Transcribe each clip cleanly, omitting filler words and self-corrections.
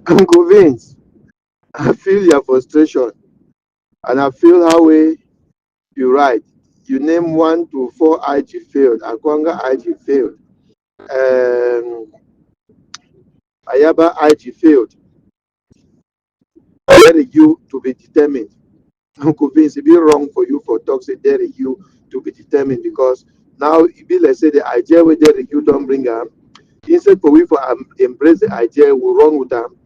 I'm convinced. I feel your frustration, and I feel how way you write. You name 1 to 4 IG failed, Akwanga IG failed, um, Ayaba IG failed. Derek you to be determined. I'm convinced it be wrong for you for talk say Derek you to be determined because now it be like say the idea where Derek you don't bring up. Instead for we for embrace the idea, we run with them.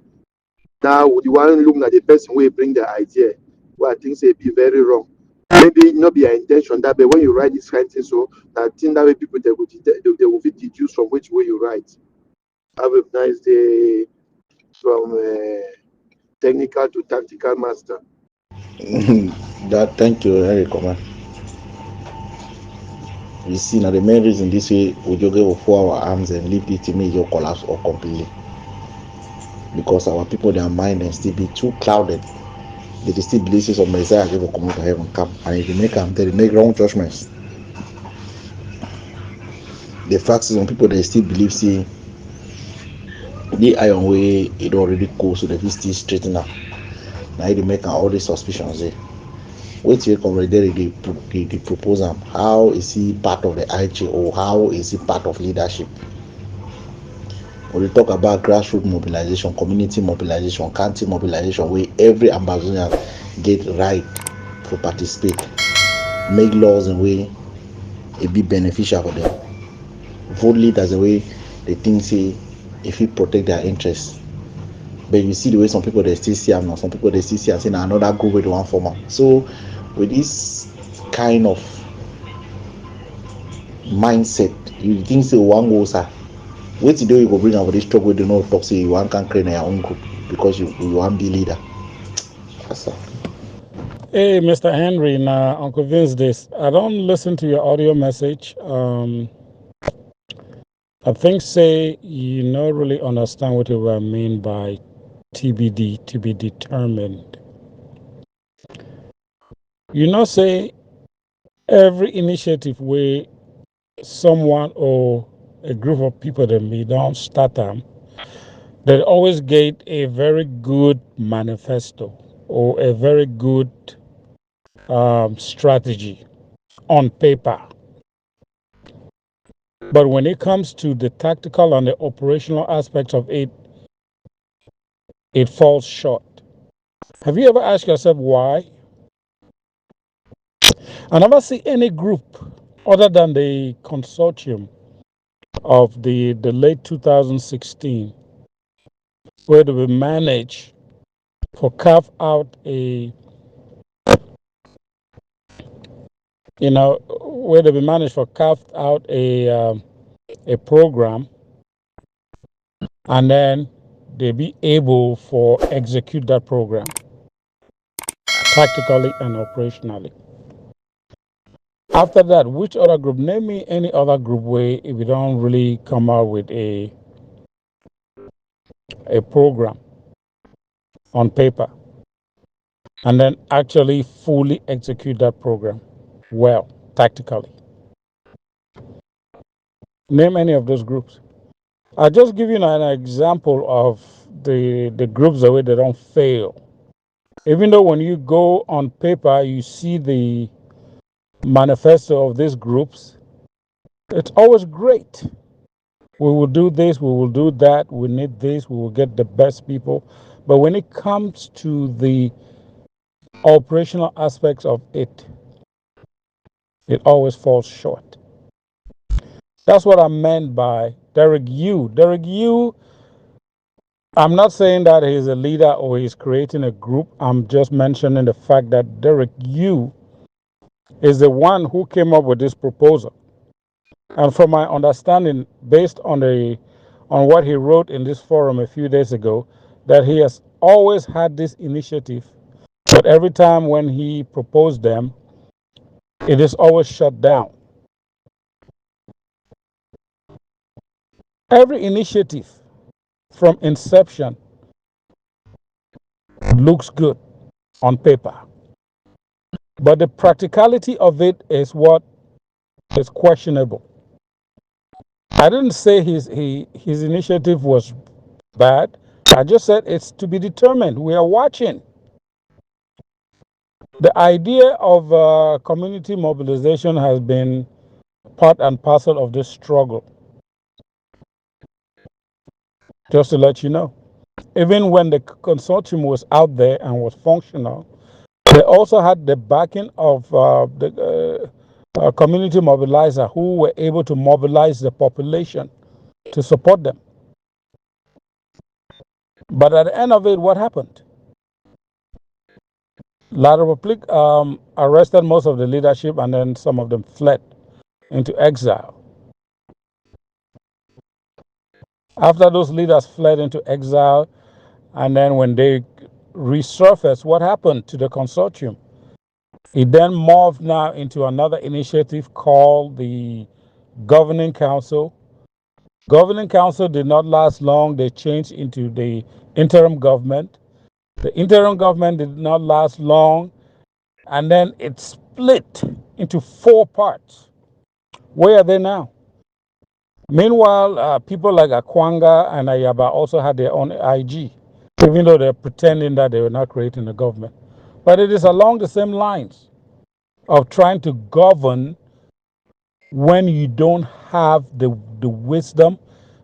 Now the one looking at the person will bring the idea. Well, I think say be very wrong. Maybe not be your intention that, but when you write this kind of thing, so that thing that way people they will fit deduce from which way you write. Have a nice day from technical to tactical master. That thank you, Eric. Man. You see, now the main reason this way we just go for our arms and leave it to me your collapse or completely because our people their mind and still be too clouded. They still believe some Messiah will come to heaven come and if you make them they make wrong judgments. The fact is some people they still believe see the iron way it already goes so they still straighten up. Now they make all these suspicions there. Wait till you come right there the proposal. How is he part of the IG or how is he part of leadership? When we talk about grassroots mobilization, community mobilization, county mobilization, where every Ambazonia get right to participate, make laws in way it be beneficial for them. Vote leaders the way they think say if it protect their interests. But you see the way some people they still see them now, some people they still see and say another group with one former. So with this kind of mindset, you think say one goes wait till you go bring up this struggle do not talk say you want can create your own group because you want be leader. That's all. Hey, Mr. Henry, now I'm convinced this. I don't listen to your audio message. I think say you not really understand what you mean by TBD, to be determined. You know, say every initiative where someone or a group of people that may don't start them, they always get a very good manifesto or a very good strategy on paper. But when it comes to the tactical and the operational aspects of it, it falls short. Have you ever asked yourself why? I never see any group other than the consortium of the late 2016 where they will manage for carve out a where they will manage for carve out a program and then they be able for execute that program tactically and operationally. After that, which other group? Name me any other group where if we don't really come out with a program on paper and then actually fully execute that program well, tactically. Name any of those groups. I'll just give you an example of the groups the way they don't fail. Even though when you go on paper, you see the manifesto of these groups, it's always great. We will do this, we will do that, we need this, we will get the best people. But when it comes to the operational aspects of it, it always falls short. That's what I meant by Derek Yu. Derek Yu, I'm not saying that he's a leader or he's creating a group. I'm just mentioning the fact that Derek Yu is the one who came up with this proposal. And from my understanding, based on what he wrote in this forum a few days ago, that he has always had this initiative, but every time when he proposed them, it is always shut down. Every initiative from inception looks good on paper, but the practicality of it is what is questionable. I didn't say his initiative was bad. I just said it's to be determined. We are watching. The idea of community mobilization has been part and parcel of this struggle, just to let you know. Even when the consortium was out there and was functional, they also had the backing of the community mobilizer who were able to mobilize the population to support them. But at the end of it, what happened? La Republique arrested most of the leadership, and then some of them fled into exile. After those leaders fled into exile, and then when they resurfaced, what happened to the consortium? It then morphed now into another initiative called the Governing Council. Governing Council did not last long. They changed into the interim government. The interim government did not last long, and then it split into four parts. Where are they now? Meanwhile, people like Akwanga and Ayaba also had their own IG, even though they're pretending that they were not creating a government. But it is along the same lines of trying to govern when you don't have the wisdom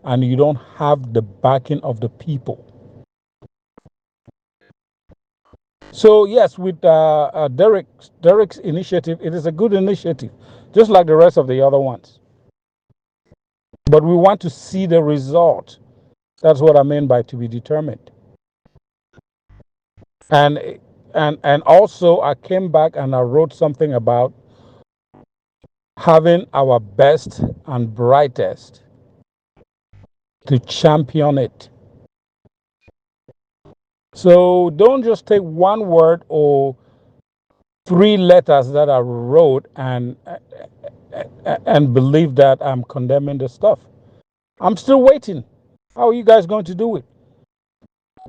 and you don't have the backing of the people. So yes, with Derek's initiative, it is a good initiative, just like the rest of the other ones. But we want to see the result. That's what I mean by to be determined. And also I came back and I wrote something about having our best and brightest to champion it. So don't just take one word or three letters that I wrote and believe that I'm condemning the stuff. I'm still waiting. How are you guys going to do it?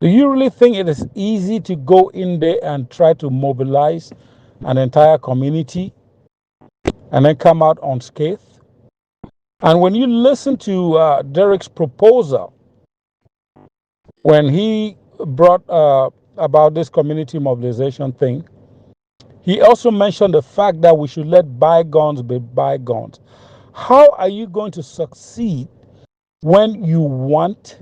Do you really think it is easy to go in there and try to mobilize an entire community and then come out unscathed? And when you listen to Derek's proposal, when he brought about this community mobilization thing, he also mentioned the fact that we should let bygones be bygones. How are you going to succeed when you want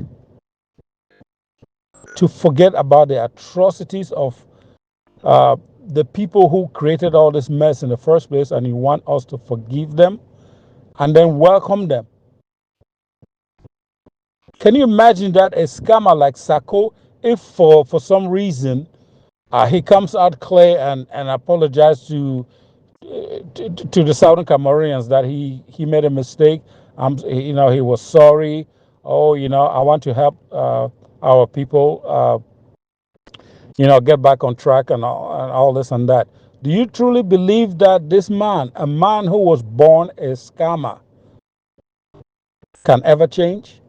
to forget about the atrocities of the people who created all this mess in the first place, and you want us to forgive them and then welcome them? Can you imagine that a scammer like Sako, if for some reason he comes out clear and apologizes to the Southern Cameroonians that he made a mistake, he was sorry. Oh, I want to help our people, get back on track and all this and that. Do you truly believe that this man, a man who was born a scammer, can ever change?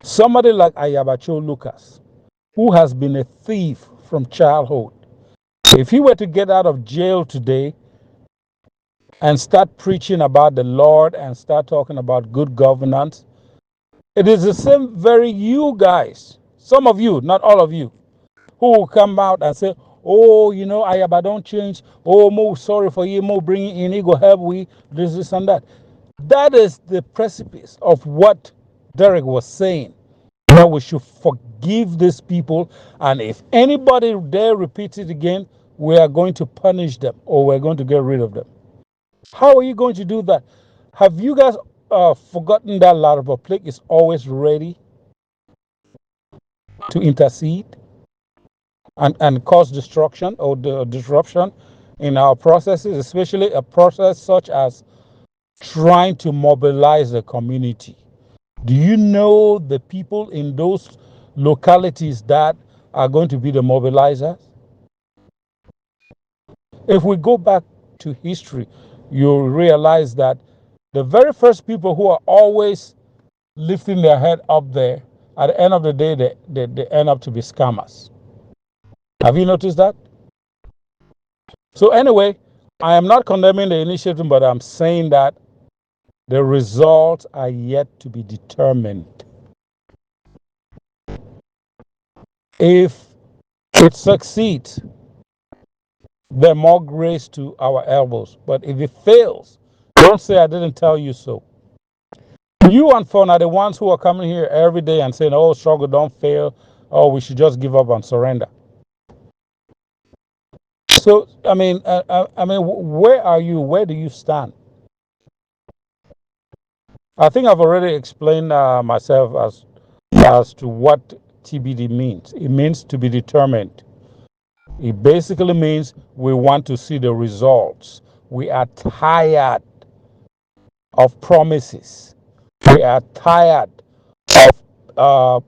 Somebody like Ayabacho Lucas, who has been a thief from childhood, if he were to get out of jail today and start preaching about the Lord and start talking about good governance, it is the same very you guys, some of you, not all of you, who will come out and say, oh, Ayaba don't change. Oh, Mo, sorry for you. Mo, bringing in, he go help we, this and that. That is the precipice of what Derek was saying. That we should forgive these people, and if anybody dare repeat it again, we are going to punish them or we're going to get rid of them. How are you going to do that? Have you guys forgotten that La Republique is always ready to intercede and cause destruction or disruption in our processes, especially a process such as trying to mobilize the community? Do you know the people in those localities that are going to be the mobilizers? If we go back to history, you'll realize that the very first people who are always lifting their head up there, at the end of the day, they end up to be scammers. Have you noticed that? So anyway, I am not condemning the initiative, but I'm saying that the results are yet to be determined. If it succeeds, then more grace to our elbows. But if it fails, don't say I didn't tell you so. You and Phone are the ones who are coming here every day and saying, oh, struggle, don't fail. Oh, we should just give up and surrender. So, where are you? Where do you stand? I think I've already explained myself as to what TBD means. It means to be determined. It basically means we want to see the results. We are tired of promises. We are tired of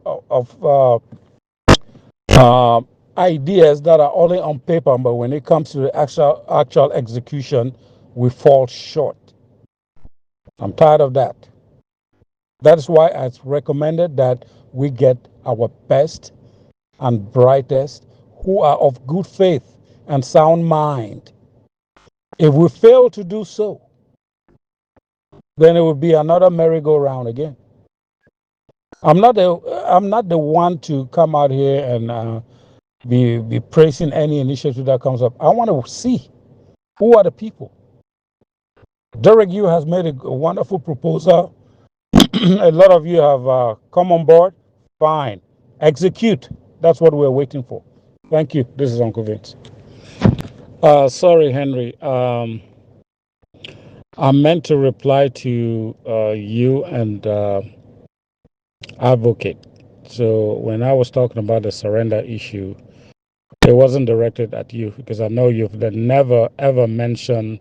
ideas that are only on paper, but when it comes to the actual execution, we fall short. I'm tired of that. That's why it's recommended that we get our best and brightest who are of good faith and sound mind. If we fail to do so, then it will be another merry-go-round again. I'm not the one to come out here and be praising any initiative that comes up. I want to see who are the people. Derek, you has made a wonderful proposal. A lot of you have come on board. Fine, execute. That's what we're waiting for. Thank you. This is Uncle Vince. Sorry, Henry. I meant to reply to you and Advocate. So when I was talking about the surrender issue, it wasn't directed at you because I know you've never ever mentioned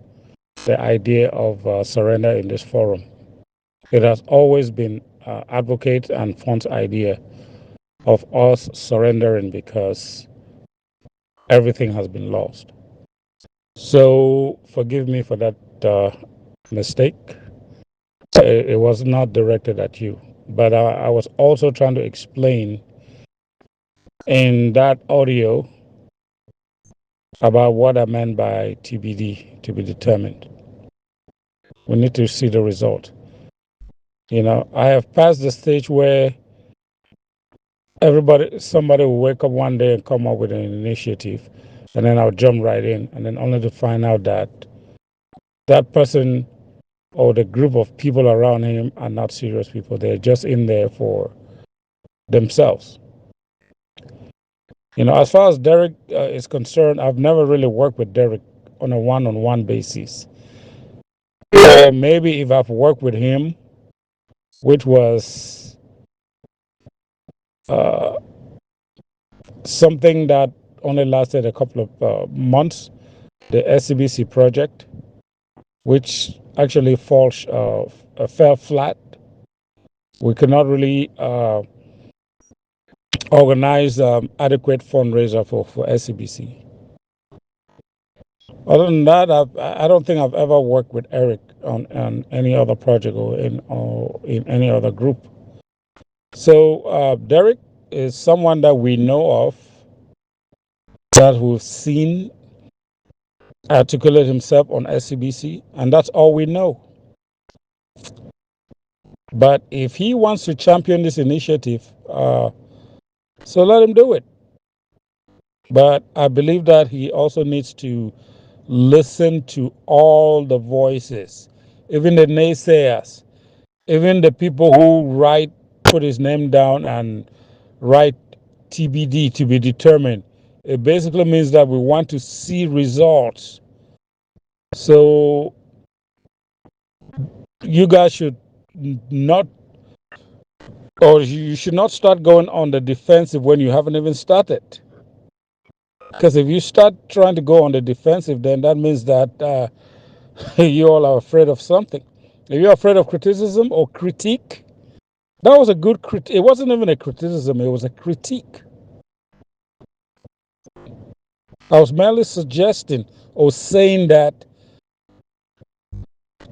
the idea of surrender in this forum. It has always been Advocate and Font's idea of us surrendering because everything has been lost. So forgive me for that mistake. It was not directed at you, but I was also trying to explain in that audio about what I meant by TBD, to be determined. We need to see the result. I have passed the stage where somebody will wake up one day and come up with an initiative, and then I'll jump right in, and then only to find out that that person or the group of people around him are not serious people. They're just in there for themselves. As far as Derek is concerned, I've never really worked with Derek on a one-on-one basis. Maybe if I've worked with him, which was something that only lasted a couple of months, the SCBC project, which actually fell flat. We could not really organize adequate fundraiser for SCBC. Other than that, I don't think I've ever worked with Eric on any other project or in any other group. So Derek is someone that we know of, that we've seen articulate himself on SCBC, and that's all we know. But if he wants to champion this initiative, so let him do it. But I believe that he also needs to listen to all the voices, even the naysayers, even the people who put his name down and write TBD, to be determined. It basically means that we want to see results. So you guys should not, or you should not start going on the defensive when you haven't even started. Because if you start trying to go on the defensive, then that means that you all are afraid of something. If you're afraid of criticism or critique, that was a good critique. It wasn't even a criticism, it was a critique. I was merely suggesting or saying that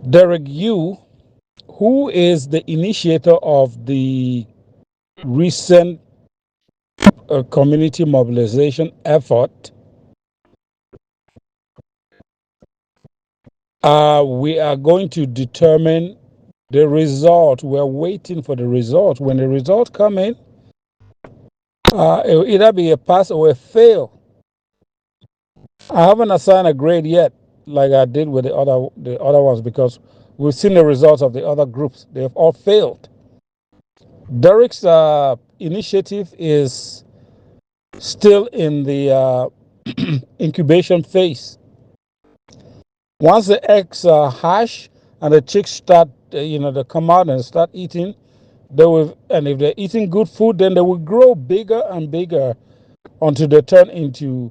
Derek, who is the initiator of the recent community mobilization effort, we are going to determine the result. We're waiting for the result. When the results come in, It will either be a pass or a fail. I haven't assigned a grade yet, like I did with the other ones, because we've seen the results of the other groups. They've all failed. Derek's initiative is still in the incubation phase. Once the eggs hatch and the chicks start, they come out and start eating, and if they're eating good food, then they will grow bigger and bigger until they turn into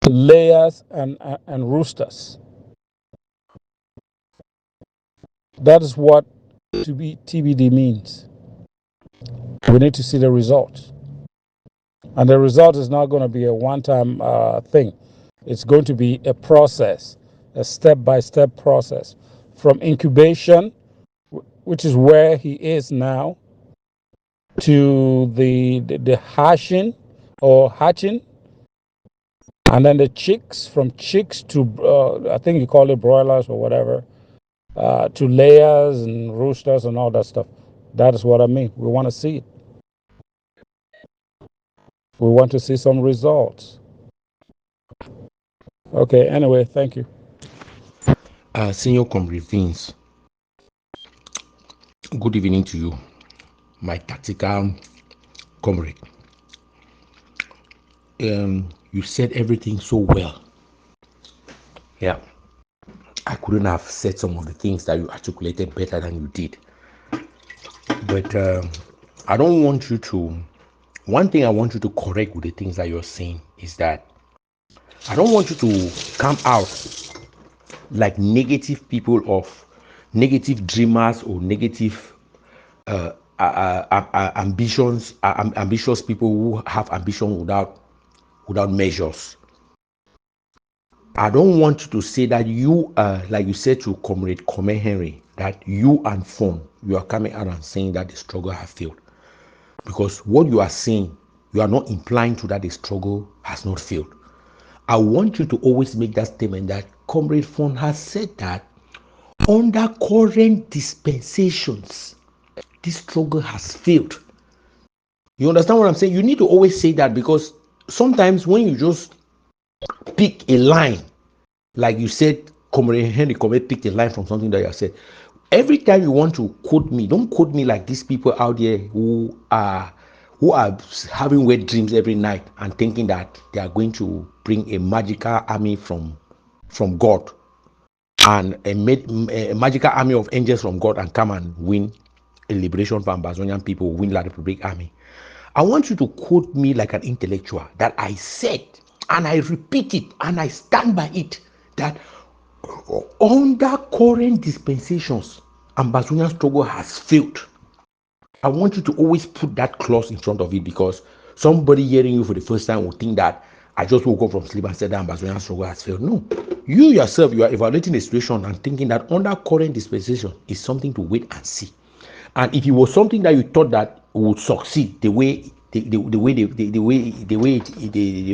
layers and roosters. That is what to be TBD means. We need to see the results. And the result is not going to be a one-time thing. It's going to be a process, a step-by-step process from incubation, which is where he is now, to the hatching or hatching, and then the chicks, from chicks to I think you call it broilers or whatever, to layers and roosters and all that stuff. That is what I mean. We want to see it. We want to see some results. Okay, anyway, thank you. Senior Comrade Vince, good evening to you, my tactical comrade. You said everything so well. Yeah, I couldn't have said some of the things that you articulated better than you did. But I don't want you to. One thing I want you to correct with the things that you're saying is that I don't want you to come out like negative people of negative dreamers or negative ambitious people who have ambition without measures. I don't want you to say that you like you said to Comrade Come Henry, that you and Fon, you are coming out and saying that the struggle has failed. Because what you are saying, you are not implying to that the struggle has not failed. I want you to always make that statement that Comrade Fon has said that under current dispensations, this struggle has failed. You understand what I'm saying? You need to always say that, because sometimes when you just pick a line, like you said, Comrade Henry Comrade picked a line from something that you have said. Every time you want to quote me, don't quote me like these people out there who are having wet dreams every night and thinking that they are going to bring a magical army from God, and a magical army of angels from God, and come and win a liberation for Ambazonian people, win La Republic Army. I want you to quote me like an intellectual, that I said, and I repeat it, and I stand by it, that under current dispensations, Ambazonian struggle has failed. I want you to always put that clause in front of it, because somebody hearing you for the first time will think that I just woke up from sleep and said that Ambazonian struggle has failed. No. You yourself, you are evaluating the situation and thinking that under current dispensation is something to wait and see. And if it was something that you thought that would succeed the way the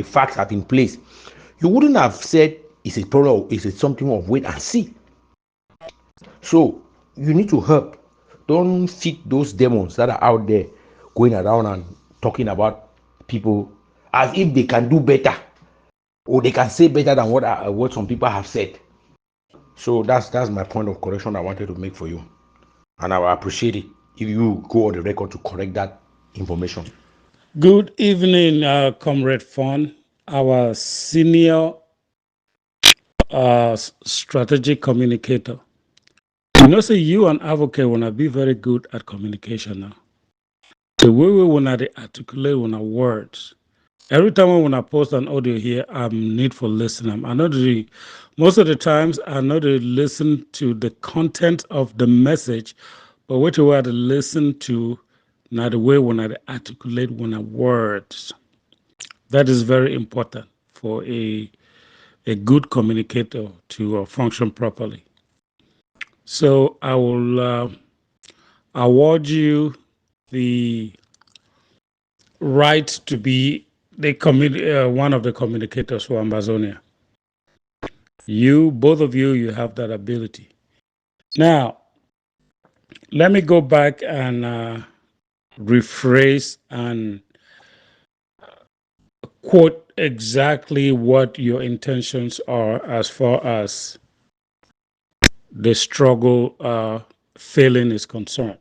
facts have been placed, you wouldn't have said it's a problem, it's something of wait and see. So you need to help. Don't feed those demons that are out there going around and talking about people as if they can do better, or they can say better than what some people have said. So that's my point of correction I wanted to make for you, and I will appreciate it if you go on the record to correct that information. Good evening, Comrade Fon, our senior strategic communicator. You know, say you and advocate wanna be very good at communication now. The way we wanna articulate wanna words. Every time we wanna post an audio here, I'm need for listening. I know most of the times I know to listen to the content of the message, but what you want to listen to, not the way wanna articulate wanna words. That is very important for a good communicator to function properly. So I will award you the right to be one of the communicators for Ambazonia. Both of you, you have that ability. Now, let me go back and rephrase and quote exactly what your intentions are as far as the struggle failing is concerned.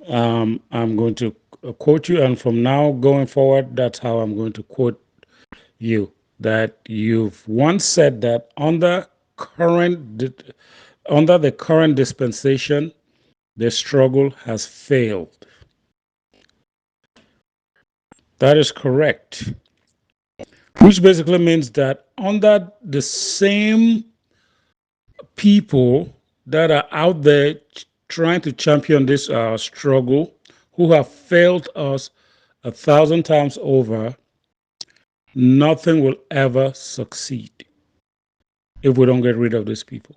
I'm going to quote you, and from now going forward, that's how I'm going to quote you. That you've once said that under the current dispensation, the struggle has failed. That is correct. Which basically means that under the same people that are out there trying to champion this struggle, who have failed us 1,000 times over, nothing will ever succeed if we don't get rid of these people.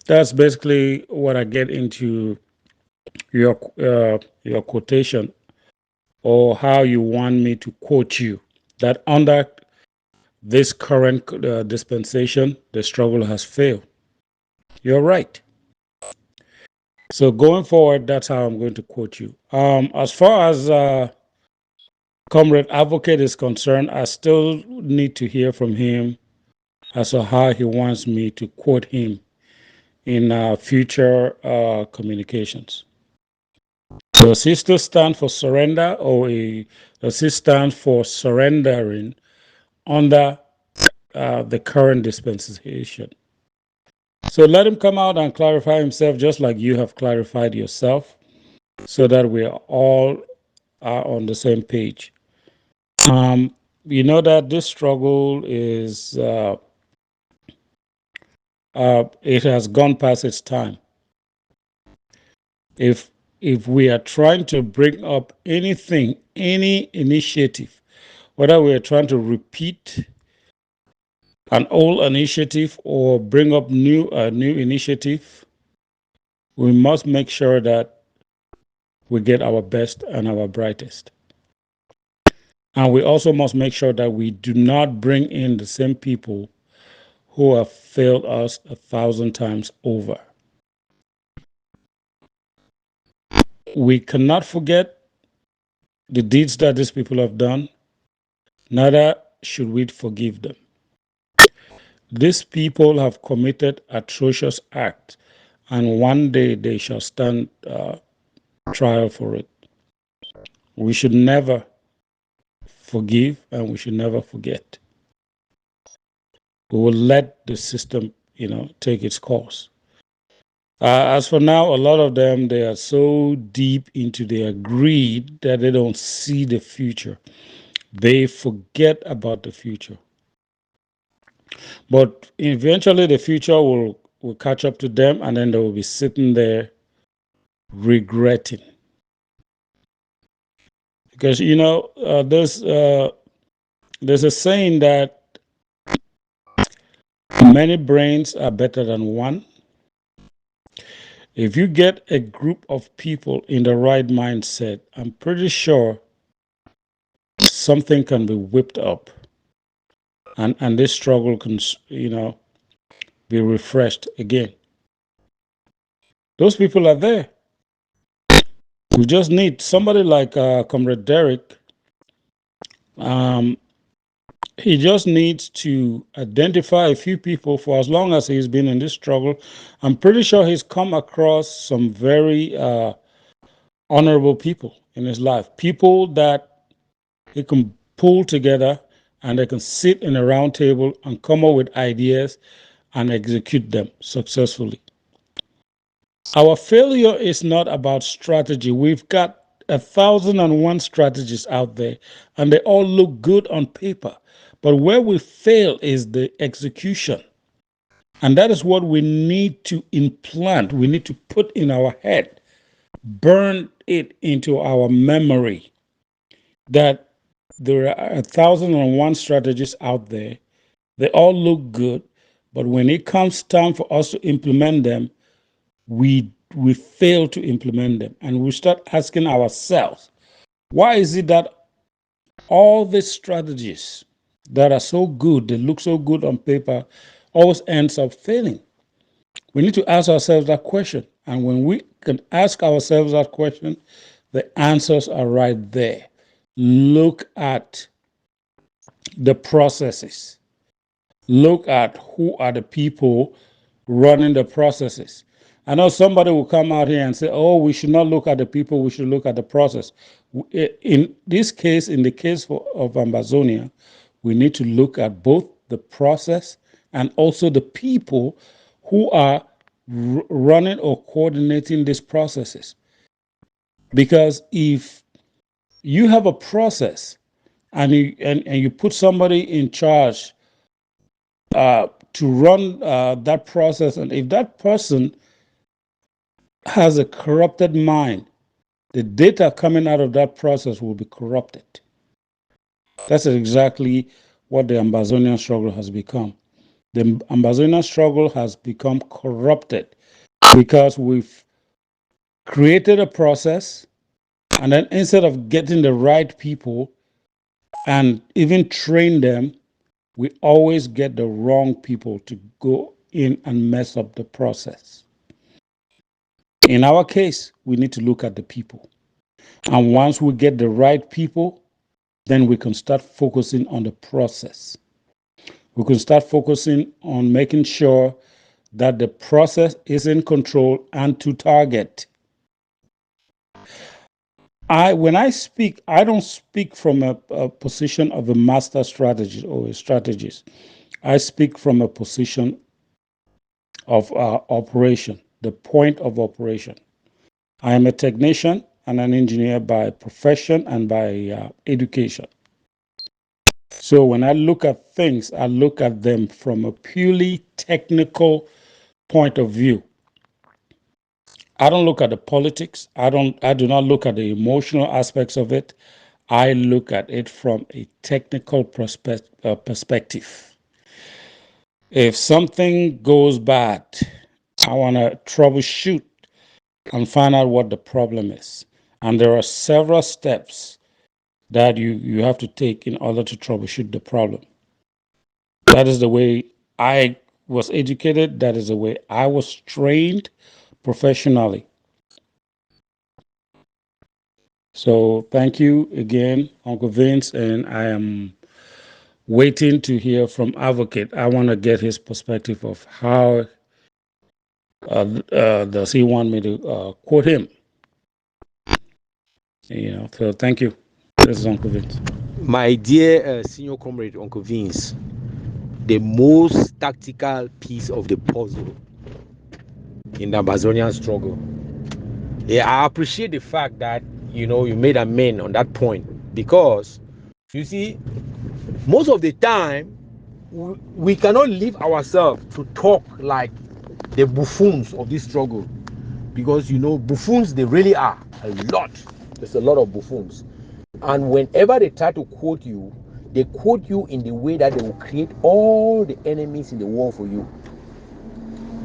That's basically what I get into your quotation, or how you want me to quote you. That under this current dispensation, the struggle has failed. You're right. So going forward, that's how I'm going to quote you. As far as Comrade Advocate is concerned, I still need to hear from him as to how he wants me to quote him in future communications. Does he still stand for surrender, or does he stand for surrendering under the current dispensation? So let him come out and clarify himself, just like you have clarified yourself, so that we all are on the same page. You know that this struggle is it has gone past its time. If we are trying to bring up anything, any initiative, whether we are trying to repeat an old initiative or bring up new initiative, we must make sure that we get our best and our brightest. And we also must make sure that we do not bring in the same people who have failed us 1,000 times over. We cannot forget the deeds that these people have done, neither should we forgive them. These people have committed atrocious acts, and one day they shall stand trial for it. We should never forgive, and we should never forget. We will let the system, take its course. As for now, a lot of them, they are so deep into their greed that they don't see the future. They forget about the future. But eventually the future will catch up to them, and then they will be sitting there regretting. Because, there's a saying that many brains are better than one. If you get a group of people in the right mindset, I'm pretty sure something can be whipped up, and this struggle can, be refreshed again. Those people are there. We just need somebody like Comrade Derek. He just needs to identify a few people. For as long as he's been in this struggle, I'm pretty sure he's come across some very honorable people in his life. People that he can pull together, and they can sit in a round table and come up with ideas and execute them successfully. Our failure is not about strategy. We've got 1,001 strategies out there, and they all look good on paper. But where we fail is the execution. And that is what we need to implant. We need to put in our head, burn it into our memory, that there are 1,001 strategies out there. They all look good, but when it comes time for us to implement them, we fail to implement them. And we start asking ourselves, why is it that all these strategies that are so good, they look so good on paper, always ends up failing? We need to ask ourselves that question. And when we can ask ourselves that question, the answers are right there. Look at the processes. Look at who are the people running the processes. I know somebody will come out here and say, oh, we should not look at the people, we should look at the process. In this case, in the case of Ambazonia, we need to look at both the process and also the people who are running or coordinating these processes. Because if you have a process and you put somebody in charge to run that process, and if that person has a corrupted mind, the data coming out of that process will be corrupted. That's exactly what the Ambazonian struggle has become. The Ambazonian struggle has become corrupted because we've created a process, and then instead of getting the right people and even train them, we always get the wrong people to go in and mess up the process. In our case, we need to look at the people. And once we get the right people, then we can start focusing on the process. We can start focusing on making sure that the process is in control and to target. When I speak, I don't speak from a position of a master strategist or a strategist. I speak from a position of operation, the point of operation. I am a technician and an engineer by profession and by education. So when I look at things, I look at them from a purely technical point of view. I don't look at the politics. I do not look at the emotional aspects of it. I look at it from a technical perspective. If something goes bad, I want to troubleshoot and find out what the problem is. And there are several steps that you have to take in order to troubleshoot the problem. That is the way I was educated. That is the way I was trained professionally. So thank you again, Uncle Vince, and I am waiting to hear from Advocate. I want to get his perspective of how does he want me to quote him. So thank you. This is Uncle Vince. My dear senior comrade, Uncle Vince, the most tactical piece of the puzzle in the Ambazonian struggle. Yeah, I appreciate the fact that you made amends on that point, because you see, most of the time we cannot leave ourselves to talk like the buffoons of this struggle, because buffoons, they really are a lot. There's a lot of buffoons, and whenever they try to quote you, they quote you in the way that they will create all the enemies in the world for you.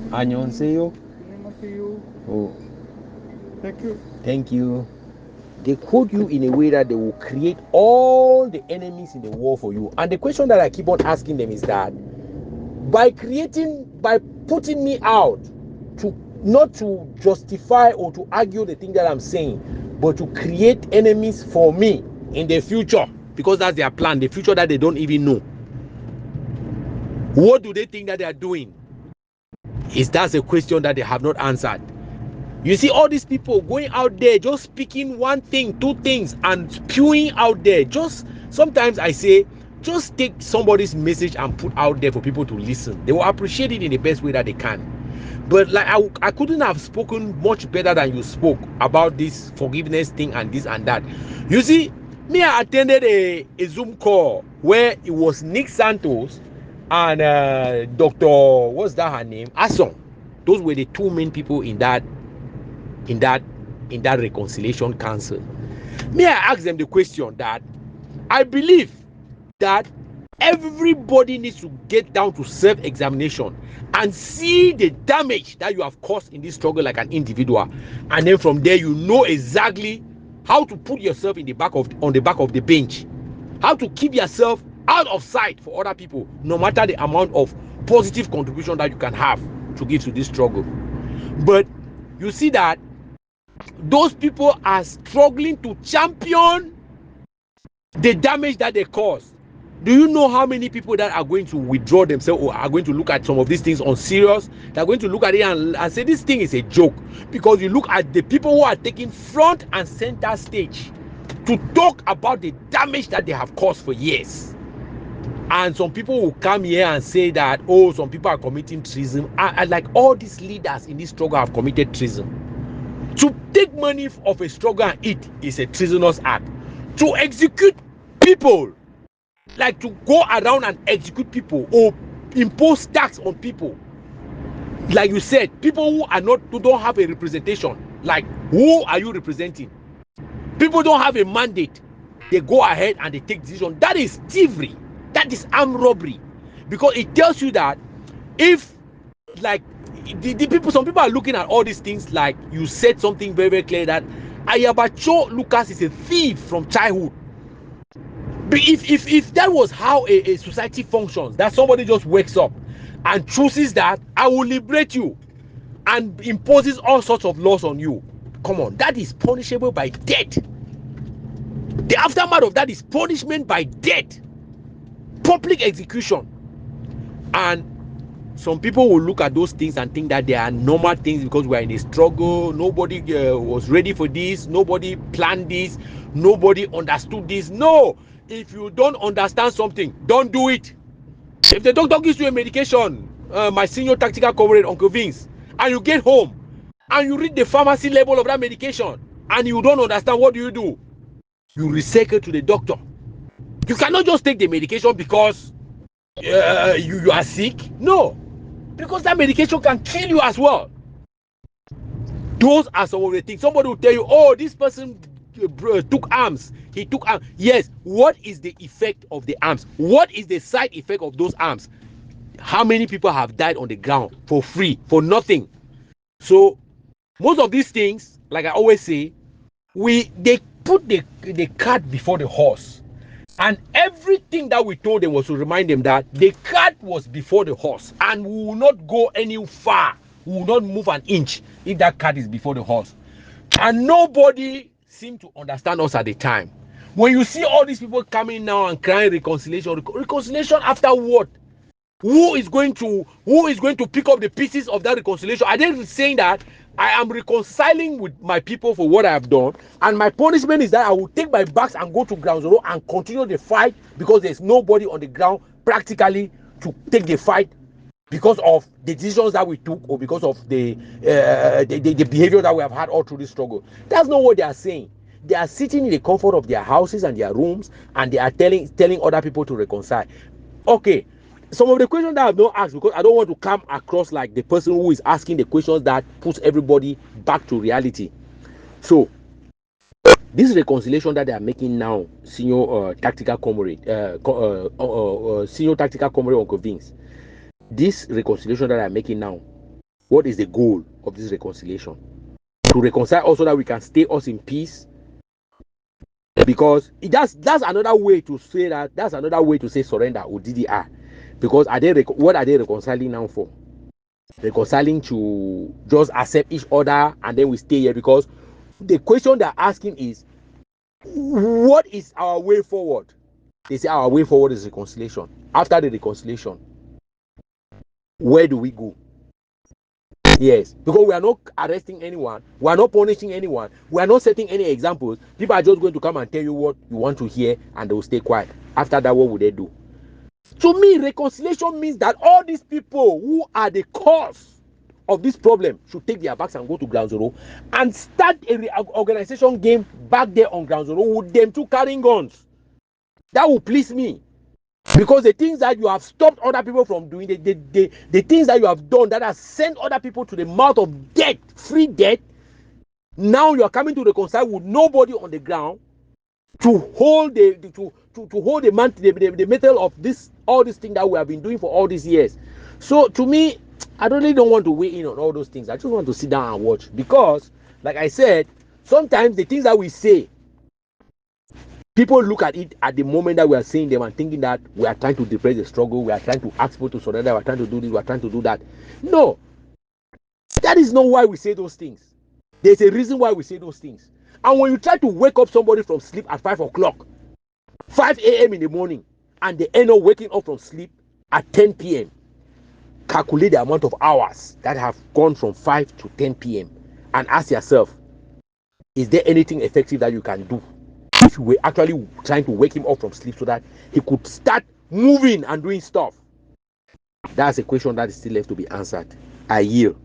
Annyeonghaseyo. Oh, thank you. They quote you in a way that they will create all the enemies in the world for you. And the question that I keep on asking them is that by putting me out, to not to justify or to argue the thing that I'm saying, but to create enemies for me in the future, because that's their plan, the future that they don't even know. What do they think that they are doing? That's a question that they have not answered. You see all these people going out there just speaking one thing, two things, and spewing out there. Just sometimes I say, just take somebody's message and put out there for people to listen. They will appreciate it in the best way that they can. But like I couldn't have spoken much better than you spoke about this forgiveness thing and this and that. You see, I attended a Zoom call where it was Nick Santos and Dr. What's that her name? Asson. Those were the two main people in that reconciliation council. I ask them the question that I believe that everybody needs to get down to self-examination and see the damage that you have caused in this struggle like an individual, and then from there you know exactly how to put yourself on the back of the bench, how to keep yourself out of sight for other people, no matter the amount of positive contribution that you can have to give to this struggle. But you see that those people are struggling to champion the damage that they cause. Do you know how many people that are going to withdraw themselves or are going to look at some of these things on serious? They're going to look at it and say this thing is a joke, because you look at the people who are taking front and center stage to talk about the damage that they have caused for years. And some people will come here and say that, oh, some people are committing treason. And like all these leaders in this struggle have committed treason. To take money of a struggle and eat is a treasonous act. To execute people, like to go around and execute people or impose tax on people, like you said, people who don't have a representation. Like, who are you representing? People don't have a mandate. They go ahead and they take decision. That is thievery. That is armed robbery, because it tells you that if, like, the people, some people are looking at all these things like you said something very, very clear, that Ayabacho Lucas is a thief from childhood. If that was how a society functions, that somebody just wakes up and chooses that I will liberate you and imposes all sorts of laws on you, come on, that is punishable by death. The aftermath of that is punishment by death, public execution. And some people will look at those things and think that they are normal things because we are in a struggle. Nobody was ready for this. Nobody planned this. Nobody understood this. No, if you don't understand something, don't do it. If the doctor gives you a medication, my senior tactical comrade Uncle Vince, and you get home and you read the pharmacy label of that medication and you don't understand, what do? You recycle to the doctor. You cannot just take the medication because you are sick. No, because that medication can kill you as well. Those are some of the things. Somebody will tell you, oh, this person took arms. He took arms. Yes, what is the effect of the arms? What is the side effect of those arms? How many people have died on the ground for free, for nothing? So most of these things, like I always say, they put the cart before the horse. And everything that we told them was to remind them that the cart was before the horse, and we will not go any far. We will not move an inch if that cart is before the horse. And nobody seemed to understand us at the time. When you see all these people coming now and crying reconciliation, reconciliation after what? Who is going to pick up the pieces of that reconciliation? Are they saying that I am reconciling with my people for what I have done, and my punishment is that I will take my bags and go to ground zero and continue the fight because there's nobody on the ground practically to take the fight because of the decisions that we took or because of the behavior that we have had all through this struggle? That's not what they are saying. They are sitting in the comfort of their houses and their rooms, and they are telling other people to reconcile. Okay, some of the questions that I've not asked, because I don't want to come across like the person who is asking the questions that puts everybody back to reality. So this reconciliation that they are making now, senior tactical comrade Uncle Vince, this reconciliation that they are making now, what is the goal of this reconciliation? To reconcile also that we can stay us in peace, because that's another way to say that. That's another way to say surrender or DDR. Because what are they reconciling now for? Reconciling to just accept each other and then we stay here? Because the question they're asking is, what is our way forward? They say our way forward is reconciliation. After the reconciliation, where do we go? Yes, because we are not arresting anyone, we are not punishing anyone, we are not setting any examples. People are just going to come and tell you what you want to hear and they will stay quiet. After that, what would they do? To me, reconciliation means that all these people who are the cause of this problem should take their bags and go to ground zero and start a organization game back there on ground zero with them too carrying guns. That will please me, because the things that you have stopped other people from doing, the things that you have done that has sent other people to the mouth of death, free death, now you are coming to reconcile with nobody on the ground to hold the metal of this, all these things that we have been doing for all these years. So to me, I really don't want to weigh in on all those things. I just want to sit down and watch, because like I said, sometimes the things that we say, people look at it at the moment that we are saying them and thinking that we are trying to depress the struggle, we are trying to ask people to surrender, we are trying to do this, we are trying to do that. No, that is not why we say those things. There's a reason why we say those things. And when you try to wake up somebody from sleep at 5 o'clock, 5 a.m. in the morning, and they end up waking up from sleep at 10 p.m., calculate the amount of hours that have gone from 5 to 10 p.m. and ask yourself, is there anything effective that you can do if you were actually trying to wake him up from sleep so that he could start moving and doing stuff? That's a question that is still left to be answered. I yield.